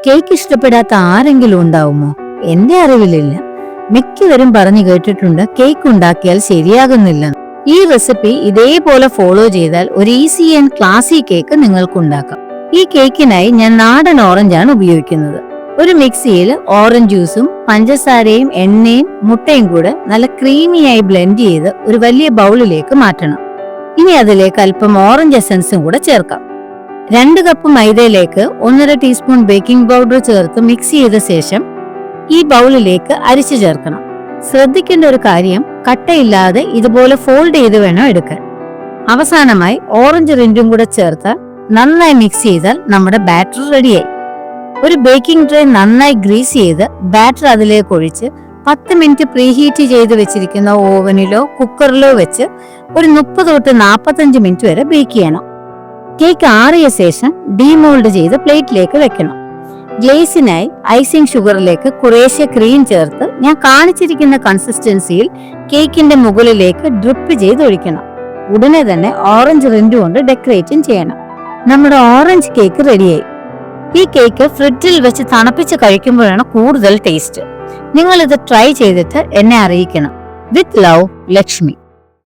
Cake ഇഷ്ടപ്പെടാത്ത ആരെങ്കിലും ഉണ്ടാവുമോ? എന്റെ അറിവിലില്ല. മിക്കവരും പറഞ്ഞു കേട്ടിട്ടുണ്ട് കേക്ക് ഉണ്ടാക്കിയാൽ ശരിയാകുന്നില്ല. ഈ റെസിപ്പി ഇതേപോലെ ഫോളോ ചെയ്താൽ ഒരു ഈസി ആൻഡ് ക്ലാസി കേക്ക് നിങ്ങൾക്ക് ഉണ്ടാക്കാം. ഈ കേക്കിനായി ഞാൻ നാടൻ ഓറഞ്ചാണ് ഉപയോഗിക്കുന്നത്. ഒരു മിക്സിയിൽ ഓറഞ്ച് ജ്യൂസും പഞ്ചസാരയും എണ്ണയും മുട്ടയും കൂടെ നല്ല ക്രീമിയായി ബ്ലെൻഡ് ചെയ്ത് ഒരു വലിയ ബൗളിലേക്ക് മാറ്റണം. ഇനി അതിലേക്ക് അല്പം ഓറഞ്ച് എസൻസും കൂടെ ചേർക്കാം. 2 കപ്പ് മൈദയിലേക്ക് 1.5 ടീസ്പൂൺ ബേക്കിംഗ് പൗഡർ ചേർത്ത് മിക്സ് ചെയ്ത ശേഷം ഈ ബൗളിലേക്ക് അരിച്ചു ചേർക്കണം. ശ്രദ്ധിക്കേണ്ട ഒരു കാര്യം, കട്ടയില്ലാതെ ഇതുപോലെ ഫോൾഡ് ചെയ്ത് വേണം എടുക്കാൻ. അവസാനമായി ഓറഞ്ച് റിൻഡും കൂടെ ചേർത്ത് നന്നായി മിക്സ് ചെയ്താൽ നമ്മുടെ ബാറ്റർ റെഡിയായി. ഒരു ബേക്കിംഗ് ട്രേ നന്നായി ഗ്രീസ് ചെയ്ത് ബാറ്റർ അതിലേക്ക് ഒഴിച്ച് 10 മിനിറ്റ് പ്രീഹീറ്റ് ചെയ്ത് വെച്ചിരിക്കുന്ന ഓവനിലോ കുക്കറിലോ വെച്ച് ഒരു 30 തൊട്ട് 45 മിനിറ്റ് വരെ ബേക്ക് ചെയ്യണം. കേക്ക് ആറിയ ശേഷം ഡീമോൾഡ് ചെയ്ത് പ്ലേറ്റിലേക്ക് വെക്കണം. ഗ്ലേസിനായി ഐസിംഗ് ഷുഗറിലേക്ക് കുറേശ്ശെ ക്രീം ചേർത്ത് ഞാൻ കാണിച്ചിരിക്കുന്ന കൺസിസ്റ്റൻസിയിൽ കേക്കിന്റെ മുകളിലേക്ക് ഡ്രിപ്പ് ചെയ്ത് ഒഴിക്കണം. ഉടനെ തന്നെ ഓറഞ്ച് റിൻഡ് കൊണ്ട് ഡെക്കറേറ്റും ചെയ്യണം. നമ്മുടെ ഓറഞ്ച് കേക്ക് റെഡിയായി. ഈ കേക്ക് ഫ്രിഡ്ജിൽ വെച്ച് തണുപ്പിച്ച് കഴിക്കുമ്പോഴാണ് കൂടുതൽ ടേസ്റ്റ്. നിങ്ങൾ ഇത് ട്രൈ ചെയ്തിട്ട് എന്നെ അറിയിക്കണം. With love, Lakshmi.